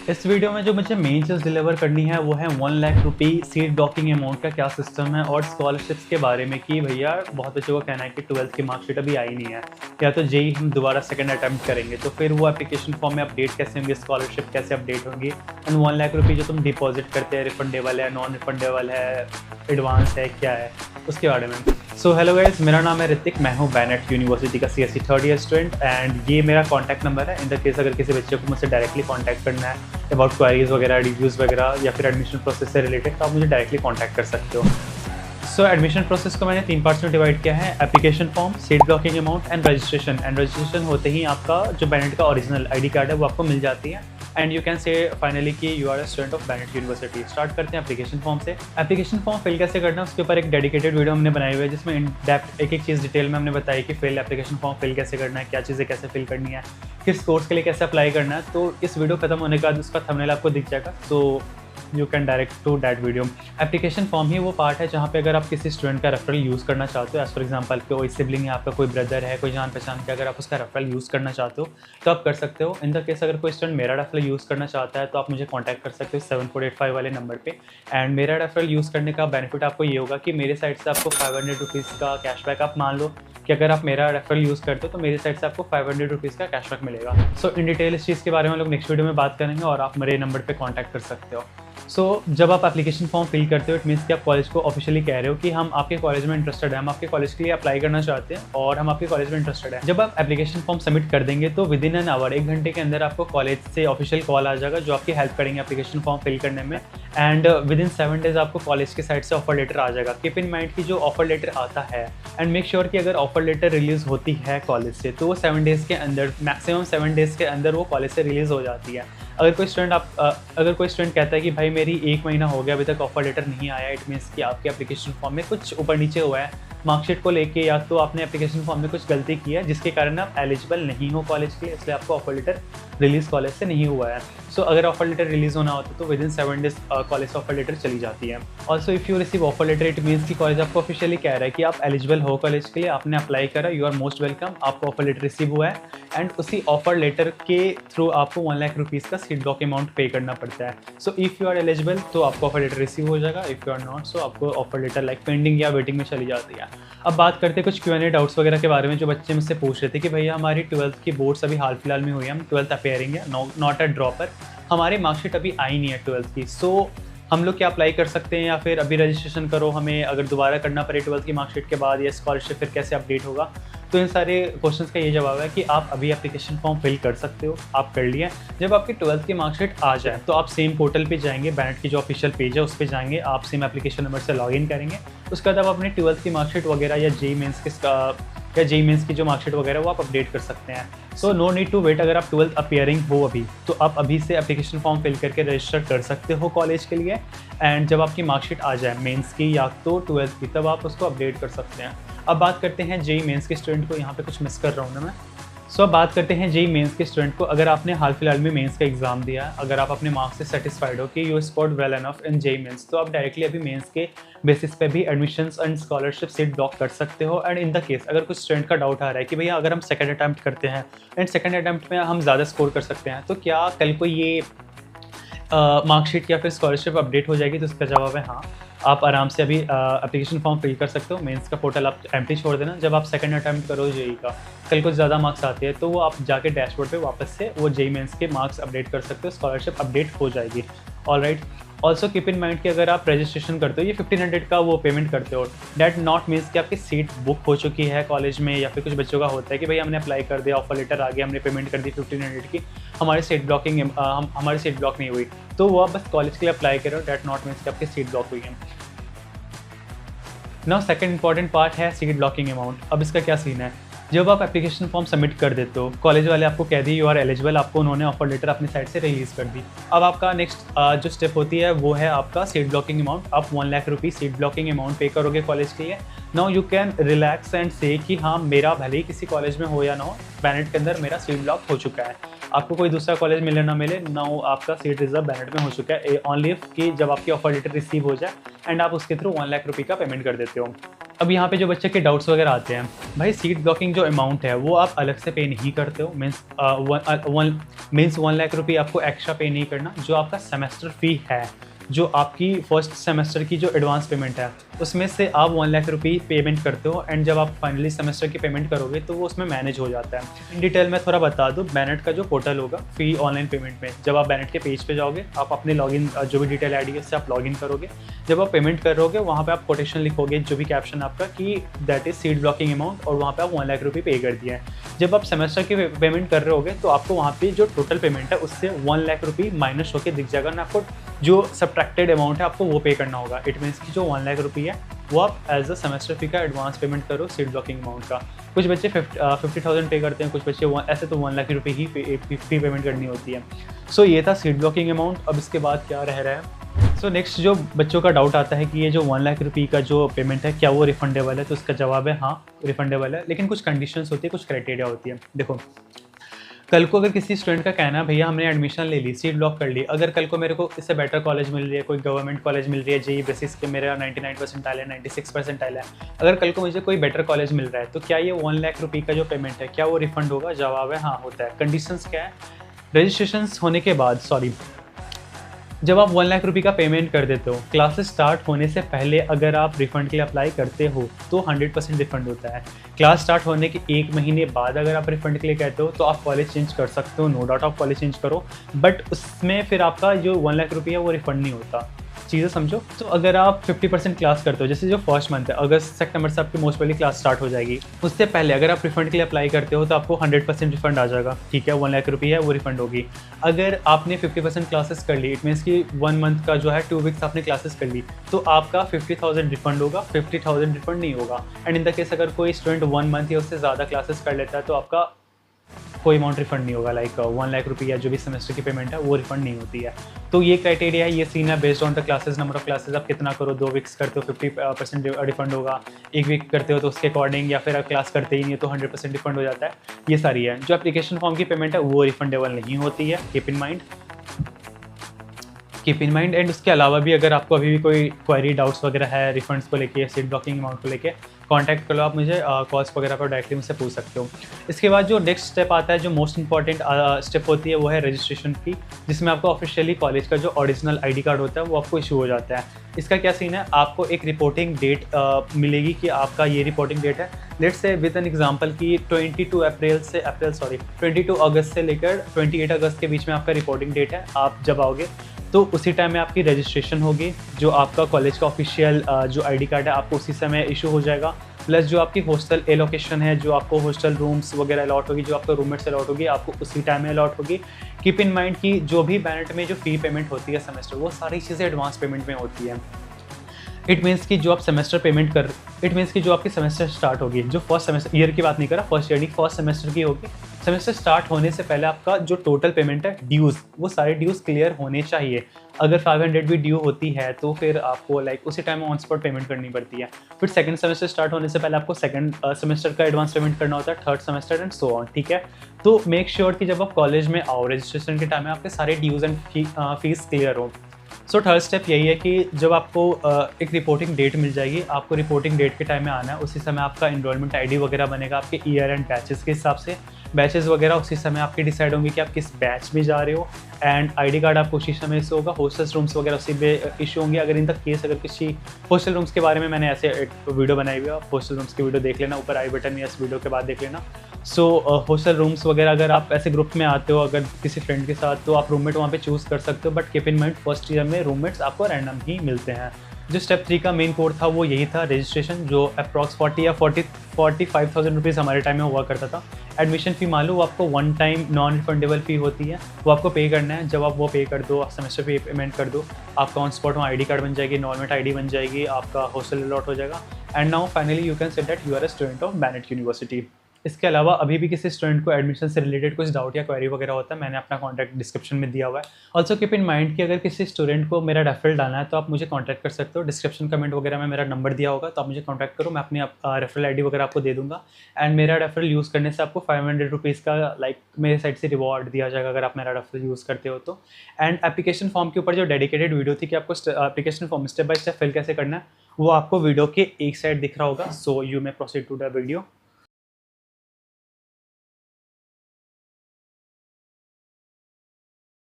इस वीडियो में जो मुझे मेन चीज़ डिलीवर करनी है वो है 1 लाख रुपी सीट ब्लॉकिंग अमाउंट का क्या सिस्टम है और स्कॉलरशिप्स के बारे में कि भैया बहुत बच्चों का कहना है कि 12th की मार्कशीट अभी आई नहीं है या तो जेई हम दोबारा सेकंड अटेम्प्ट करेंगे तो फिर वो एप्लीकेशन फॉर्म में अपडेट कैसे होंगे, स्कॉलरशिप कैसे अपडेट होंगी एंड 1 लाख रुपी जो तुम डिपॉजिट करते हैं रिफंडेबल है, नॉन रिफंडेबल है, एडवांस है, क्या है उसके बारे में। सो हेलो गाइस, मेरा नाम है ऋतिक, मैं हूँ बैनेट यूनिवर्सिटी का CSE third year student and ये मेरा कॉन्टैक्ट नंबर है। इन द केस अगर किसी बच्चे को मुझसे डायरेक्टली कॉन्टैक्ट करना है अबाउट क्वारीज वगैरह, रिव्यूज़ वगैरह या फिर एडमिशन प्रोसेस से रिलेटेड तो आप मुझे डायरेक्टली कॉन्टैक्ट कर सकते हो। सो एडमिशन प्रोसेस को मैंने 3 पार्ट्स में डिवाइड किया है, application form, seat blocking amount and registration. And registration होते ही आपका जो बैनेट का ओरिजिनल ID कार्ड है वो आपको मिल जाती है and you can say finally कि you are a student of Bennett University. Start करते हैं एप्लीकेशन फॉर्म से। एप्लीकेशन फॉर्म फिल कैसे करना है उसके ऊपर एक डेडिकेटेड वीडियो हमने बनाई हुई है जिसमें इन डेप्थ एक चीज़ डिटेल में हमने बताई कि एप्लीकेशन फॉर्म फिल कैसे करना है, क्या चीज़ें कैसे फिल करनी है, किस कोर्स के लिए कैसे अप्लाई करना है। तो इस वीडियो खत्म होने के बाद उसका थंबनेल आपको दिख जाएगा, तो you can direct to that video. Application form ही वो पार्ट है जहाँ पे अगर आप किसी स्टूडेंट का रेफरल यूज़ करना चाहते हो, एज फॉर एग्जांपल कोई सिबलिंग है आपका, कोई ब्रदर है, कोई जान पहचान के, अगर आप उसका रेफरल यूज़ करना चाहते हो तो आप कर सकते हो। इन द केस अगर कोई स्टूडेंट मेरा रेफरल यूज़ करना चाहता है तो आप मुझे कॉन्टैक्ट कर सकते हो 7485 वाले नंबर पे। एंड मेरा रेफरल यूज़ करने का बेनिफिट आपको ये होगा कि मेरे साइड से आपको 500 रुपीज़ का कैशबैक, आप मान लो कि अगर आप मेरा रेफरल यूज़ करते हो तो मेरी साइड से आपको 500 रुपीज़ का कैशबैक मिलेगा। सो इन डिटेल इस चीज़ के बारे में हम लोग नेक्स्ट वीडियो में बात करेंगे और आप मेरे नंबर पे कांटेक्ट कर सकते हो। सो जब आप एप्लीकेशन फॉर्म फिल करते हो इट मीन्स कि आप कॉलेज को ऑफिशियली कह रहे हो कि हम आपके कॉलेज में इंटरेस्टेड हैं, हम आपके कॉलेज के लिए अप्लाई करना चाहते हैं और हम आपके कॉलेज में इंटरेस्टेड हैं। जब आप एप्लीकेशन फॉर्म सबमिट कर देंगे तो विद इन एन आवर, 1 घंटे के अंदर आपको कॉलेज से ऑफिशियल कॉल आ जाएगा जो आपकी हेल्प करेंगे एप्लीकेशन फॉर्म फिल करने में। एंड विद इन 7 डेज आपको कॉलेज की साइड से ऑफर लेटर आ जाएगा। कीप इन माइंड कि जो ऑफर लेटर आता है एंड मेक श्योर कि अगर ऑफर लेटर रिलीज़ होती है कॉलेज से तो वो 7 डेज़ के अंदर, मैक्सिमम 7 डेज़ के अंदर वो कॉलेज से रिलीज़ हो जाती है। अगर कोई स्टूडेंट कहता है कि भाई मेरी 1 महीना हो गया अभी तक ऑफर लेटर नहीं आया, इट मीन्स कि आपके एप्लीकेशन फॉर्म में कुछ ऊपर नीचे हुआ है मार्कशीट को लेके, या तो आपने एप्लीकेशन फॉर्म में कुछ गलती की है जिसके कारण आप एलिजिबल नहीं हो कॉलेज के लिए, इसलिए आपको ऑफर लेटर रिलीज़ कॉलेज से नहीं हुआ है। सो अगर ऑफर लेटर रिलीज़ होना होता है तो विद इन 7 डेज कॉलेज से ऑफर लेटर चली जाती है। Also if you receive offer letter it means कि कॉलेज आपको ऑफिशियली कह रहा है कि आप एलिजिबल हो कॉलेज के लिए, आपने अप्लाई करा, यू आर मोस्ट वेलकम, आपको ऑफर लेटर रिसीव हुआ है एंड उसी ऑफर लेटर के थ्रू आपको 1 लाख रुपीज़ का सीट ब्लॉक अमाउंट पे करना पड़ता है। So if you are eligible तो आपको ऑफर लेटर रिसीव हो जाएगा, if you are not so आपको ऑफर लेटर लाइक पेंडिंग या वेटिंग में चली जाती है। अब बात करते हैं कुछ Q&A डाउट्स वगैरह के बारे में जो बच्चे मुझसे पूछ रहे थे कि भैया हमारी 12th की बोर्ड्स अभी हाल फिलहाल में हुई है, हम 12th अपेयरिंग है, नॉट अ ड्रॉपर, हमारी मार्कशीट अभी आई नहीं है 12th की। सो हम लोग क्या अप्लाई कर सकते हैं या फिर अभी रजिस्ट्रेशन करो, हमें अगर दोबारा करना पड़े 12th की मार्कशीट के बाद, या स्कॉलरशिप फिर कैसे अपडेट होगा। तो इन सारे क्वेश्चंस का ये जवाब है कि आप अभी एप्लीकेशन फॉर्म फिल कर सकते हो, आप कर लिए। जब आपकी 12th की मार्कशीट आ जाए तो आप सेम पोर्टल पे जाएंगे, बैनेट की जो ऑफिशियल पेज है उस पर जाएंगे, आप सेम एप्लीकेशन नंबर से लॉगिन करेंगे। उसके बाद आप अपनी 12th की मार्कशीट वगैरह या जेई मेंस की जो मार्कशीट वगैरह वो आप अपडेट कर सकते हैं। So no need to wait. अगर आप 12th अपियरिंग हो अभी तो आप अभी से एप्लीकेशन फॉर्म फिल करके रजिस्टर कर सकते हो कॉलेज के लिए एंड जब आपकी मार्कशीट आ जाए मेंस की या तो 12th की तब आप उसको अपडेट कर सकते हैं। अब बात करते हैं जेई मेंस के स्टूडेंट को, यहाँ पे कुछ मिस कर रहा हूँ ना मैं। सो अब बात करते हैं जेई मेंस के स्टूडेंट को। अगर आपने हाल फिलहाल में मेंस का एग्जाम दिया है, अगर आप अपने मार्क्स से सेटिस्फाइड हो कि you scored well enough in JEE mains, तो आप डायरेक्टली अभी मेंस के बेसिस पे भी admissions and scholarship seat block कर सकते हो। एंड इन द केस अगर कुछ स्टूडेंट का डाउट आ रहा है कि भैया अगर हम सेकंड अटैम्प्ट करते हैं एंड सेकंड अटैम्प्ट में हम ज़्यादा स्कोर कर सकते हैं तो क्या कल को ये मार्कशीट या फिर स्कॉलरशिप अपडेट हो जाएगी, तो इसका जवाब है हाँ। आप आराम से अभी एप्लीकेशन फॉर्म फिल कर सकते हो, मेंस का पोर्टल आप एम्प्टी छोड़ देना। जब आप सेकंड अटैम्प्ट करो जेई का, कल कुछ ज़्यादा मार्क्स आते हैं तो वो आप जाके डैशबोर्ड पे वापस से वो जेई मेंस के मार्क्स अपडेट कर सकते हो, स्कॉलरशिप अपडेट हो जाएगी। Alright. Also keep in mind कि अगर आप रजिस्ट्रेशन करते हो, ये 1500 का वो पेमेंट करते हो, डैट नॉट मीन्स कि आपकी सीट बुक हो चुकी है कॉलेज में। या फिर कुछ बच्चों का होता है कि भाई हमने अप्लाई कर दिया, ऑफर लेटर आ गया, हमने पेमेंट कर दी 1500 की, हमारी सीट ब्लॉक नहीं हुई, तो वो आप बस कॉलेज के लिए अप्लाई करो, डैट नॉट मीन्स कि आपकी सीट ब्लॉक हुई है। नाउ सेकंड इंपॉर्टेंट पार्ट है सीट ब्लॉकिंग अमाउंट। अब इसका क्या सीन है, जब आप एप्लीकेशन फॉर्म सबमिट कर देते हो, कॉलेज वाले आपको कह दी यू आर एलिजिबल, आपको उन्होंने ऑफर लेटर अपनी साइड से रिलीज़ कर दी। अब आपका नेक्स्ट जो स्टेप होती है वो है आपका सीट ब्लॉकिंग अमाउंट। आप 1 लाख रुपी सीट ब्लॉकिंग अमाउंट पे करोगे कॉलेज के लिए। Now you can relax and से कि हाँ मेरा भले ही किसी कॉलेज में हो या ना हो, बैनेट के अंदर मेरा सीट ब्लॉक हो चुका है। आपको कोई दूसरा कॉलेज मिले ना मिले, नाउ आपका सीट रिजर्व बैनेट में हो चुका है, ओनली कि जब आपकी ऑफर लेटर रिसीव हो जाए एंड आप उसके थ्रू 1 लाख रुपये का पेमेंट कर देते हो। अब यहाँ पे जो बच्चे के डाउट्स वगैरह आते हैं, भाई सीट ब्लॉकिंग जो अमाउंट है वो आप अलग से पे नहीं करते हो, मीन्स 1 लाख रुपये आपको एक्स्ट्रा पे नहीं करना। जो आपका सेमेस्टर फ़ी है, जो आपकी फर्स्ट सेमेस्टर की जो एडवांस पेमेंट है, उसमें से आप 1 लाख रुपये पेमेंट करते हो, एंड जब आप फाइनली सेमेस्टर की पेमेंट करोगे तो वो उसमें मैनेज हो जाता है। इन डिटेल में थोड़ा बता दूँ, बैनेट का जो पोर्टल होगा फ़ी ऑनलाइन पेमेंट में, जब आप बैनेट के पेज पे जाओगे, आप अपने लॉगिन जो भी डिटेल आईडी है उससे आप लॉगिन करोगे। जब आप पेमेंट करोगे वहाँ पे आप कोटेशन लिखोगे, जो भी कैप्शन आपका कि that is seat blocking amount, और वहाँ पे आप 1 लाख रुपये पे कर दिया है। जब आप सेमेस्टर की पेमेंट कर रहे होगे तो आपको वहाँ पे जो टोटल पेमेंट है उससे 1 लाख रुपये माइनस होकर दिख जाएगा, ना आपको जो सब्ट्रैक्टेड अमाउंट है आपको वो पे करना होगा। इट मीन्स कि जो 1 लाख रुपये है वो आप एज अ सेमेस्टर फी का एडवांस पेमेंट करो सीट ब्लॉकिंग अमाउंट का। कुछ बच्चे 50,000 पे करते हैं, कुछ बच्चे ऐसे तो 1 लाख रुपये ही फी पेमेंट करनी होती है। सो ये था सीट ब्लॉकिंग अमाउंट। अब इसके बाद क्या रह रहा है, सो नेक्स्ट जो बच्चों का डाउट आता है कि ये जो 1 लाख रुपये का जो पेमेंट है क्या वो रिफंडेबल है, तो इसका जवाब है हाँ रिफंडेबल है, लेकिन कुछ कंडीशंस होती है, कुछ क्राइटेरिया होती है। देखो, कल को अगर किसी स्टूडेंट का कहना है भैया हमने एडमिशन ले ली, सीट ब्लॉक कर ली, अगर कल को मेरे को इससे बेटर कॉलेज मिल रही है, कोई गवर्नमेंट कॉलेज मिल रही है, जेई बेसिस पे मेरा 99 परसेंटाइल है, 96 परसेंटाइल है, अगर कल को मुझे कोई बेटर कॉलेज मिल रहा है तो क्या ये 1 लाख रुपये का जो पेमेंट है क्या वो रिफंड होगा? जवाब है हाँ होता है। कंडीशंस क्या है, रजिस्ट्रेशन होने के बाद, जब आप 1 लाख रुपये का पेमेंट कर देते हो, क्लासेस स्टार्ट होने से पहले अगर आप रिफ़ंड के लिए अप्लाई करते हो तो 100% रिफ़ंड होता है। क्लास स्टार्ट होने के 1 महीने बाद अगर आप रिफ़ंड के लिए कहते हो तो आप कॉलेज चेंज कर सकते हो, नो डाउट आप कॉलेज चेंज करो, बट उसमें फिर आपका जो 1 लाख रुपये है वो रिफ़ंड नहीं होता। चीज़ें समझो। तो अगर आप 50% क्लास करते हो, जैसे जो फर्स्ट मंथ है, अगस्त सितंबर से आपकी मोस्ट पहली क्लास स्टार्ट हो जाएगी, उससे पहले अगर आप रिफंड के लिए अप्लाई करते हो तो आपको 100% रिफंड आ जाएगा, ठीक है, 1 लाख रुपये है वो रिफंड होगी। अगर आपने 50% क्लासेस कर ली, इट मीन्स कि 1 मंथ का जो है 2 वीक्स आपने क्लासेस कर ली, तो आपका 50,000 रिफंड होगा, 50,000 रिफंड नहीं होगा। एंड इन द केस अगर कोई स्टूडेंट 1 मंथ या उससे ज़्यादा क्लासेस कर लेता है तो आपका कोई अमाउंट रिफंड नहीं होगा, लाइक 1 लाख रुपये या जो भी सेमेस्टर की पेमेंट है वो रिफंड नहीं होती है। तो ये क्राइटेरिया है, ये सीन है, based on the classes, number of classes आप कितना करो, 2 वीक्स करते हो 50% रिफंड होगा, 1 वीक करते हो तो उसके अकॉर्डिंग, या फिर क्लास करते ही नहीं है तो 100% रिफंड हो जाता है। ये सारी है। जो एप्लीकेशन फॉर्म की पेमेंट है वो रिफंडेबल नहीं होती है, कीप इन माइंड। एंड उसके अलावा भी अगर आपको अभी भी कोई क्वेरी डाउट्स वगैरह है रिफंड्स को लेके, सीट ब्लॉकिंग अमाउंट को लेके, कांटेक्ट करो आप मुझे, कॉल्स वगैरह पर डायरेक्टली मुझसे पूछ सकते हो। इसके बाद जो नेक्स्ट स्टेप आता है, जो मोस्ट इंपॉर्टेंट स्टेप होती है, वो है रजिस्ट्रेशन की, जिसमें आपको ऑफिशियली कॉलेज का जो ओरिजिनल आईडी कार्ड होता है वो आपको इशू हो जाता है। इसका क्या सीन है, आपको एक रिपोर्टिंग डेट मिलेगी कि आपका ये रिपोर्टिंग डेट है। Let's say with an example कि 22 अगस्त से लेकर 28 अगस्त के बीच में आपका रिपोर्टिंग डेट है। आप जब आओगे तो उसी टाइम में आपकी रजिस्ट्रेशन होगी, जो आपका कॉलेज का ऑफिशियल जो आईडी कार्ड है आपको उसी समय इशू हो जाएगा। प्लस जो आपकी हॉस्टल एलोकेशन है, जो आपको हॉस्टल रूम्स वगैरह अलॉट होगी, जो आपको रूममेट्स अलॉट होगी, आपको उसी टाइम में अलॉट होगी। कीप इन माइंड कि जो भी बैनेट में जो फ़ी पेमेंट होती है सेमेस्टर, वो सारी चीज़ें एडवांस पेमेंट में होती है। इट मीन्स कि जो आप सेमेस्टर पेमेंट कर, इट मीन्स कि जो आपकी सेमेस्टर स्टार्ट होगी, जो फर्स्ट सेमेस्टर, ईयर की बात नहीं कर रहा, फर्स्ट ईयर की फर्स्ट सेमेस्टर की होगी, सेमेस्टर स्टार्ट होने से पहले आपका जो टोटल पेमेंट है, ड्यूज़, वो सारे ड्यूज़ क्लियर होने चाहिए। अगर 500 भी ड्यू होती है तो फिर आपको लाइक उसी टाइम ऑन स्पॉट पेमेंट करनी पड़ती है। फिर सेकंड सेमेस्टर स्टार्ट होने से पहले आपको सेकंड सेमेस्टर का एडवांस पेमेंट करना होता है, third semester and so on, ठीक है। तो मेक श्योर कि जब आप कॉलेज में आओ, रजिस्ट्रेशन के टाइम में आपके सारे ड्यूज़ एंड फीस क्लियर हो। सो थर्ड स्टेप यही है कि जब आपको एक रिपोर्टिंग डेट मिल जाएगी, आपको रिपोर्टिंग डेट के टाइम में आना है, उसी समय आपका इनरोलमेंट आईडी वगैरह बनेगा आपके ईयर एंड बैचेस के हिसाब से। बैचेस वगैरह उसी समय आपके डिसाइड होंगे कि आप किस बैच में जा रहे हो, एंड आईडी कार्ड आपको उसी समय से होगा। हॉस्टल रूम्स वगैरह उसी पे इशू होंगे। अगर इन द केस अगर किसी हॉस्टल रूम्स के बारे में मैंने ऐसे एक वीडियो बनाई हुई है, हॉस्टल रूम्स की वीडियो देख लेना, ऊपर आई बटन या इस वीडियो के बाद देख लेना। सो हॉस्टल रूम्स वगैरह अगर आप ऐसे ग्रुप में आते हो अगर किसी फ्रेंड के साथ, तो आप रूममेट वहाँ पे चूज़ कर सकते हो, but keep in mind first year में रूममेट्स आपको रैंडम ही मिलते हैं। जो स्टेप 3 का मेन कोड था वो यही था, रजिस्ट्रेशन, जो अप्रॉक्स 40 या 45,000 रुपीज़ हमारे टाइम में हुआ करता था। एडमिशन फ़ी मान लो वो आपको वन टाइम नॉन रिफंडेबल फ़ी होती है, वो आपको पे करना है। जब आप वो पे कर दो, आप सेमेस्टर फी पेमेंट कर दो, आपका ऑन स्पॉट वहाँ आईडी कार्ड बन जाएगी, नॉर्मेट आईडी बन जाएगी, आपका हॉस्टल अलॉट हो जाएगा, and now finally you can say that you are a student of Bennett University. इसके अलावा अभी भी किसी स्टूडेंट को एडमिशन से रिलेटेड कुछ डाउट या क्वेरी वगैरह होता है, मैंने अपना कॉन्टैक्ट डिस्क्रिप्शन में दिया हुआ है। ऑल्सो कीप इन माइंड कि अगर किसी स्टूडेंट को मेरा रेफरल डालना है तो आप मुझे कॉन्टैक्ट कर सकते हो। डिस्क्रिप्शन कमेंट वगैरह में मेरा नंबर दिया होगा, तो आप मुझे कॉन्टैक्ट करो, मैं अपनी रेफरल आईडी वगैरह आपको दे दूँगा। एंड मेरा रेफरल यूज़ करने से आपको 500 रुपीज़ का लाइक मेरे साइड से रिवॉर्ड दिया जाएगा अगर आप मेरा रेफरल यूज़ करते हो तो। एंड एप्लीकेशन फॉर्म के ऊपर जो डेडिकेटेड वीडियो थी कि आपको application form step by step fill कैसे करना है, वो आपको वीडियो के एक साइड दिख रहा होगा। So you may proceed to the video.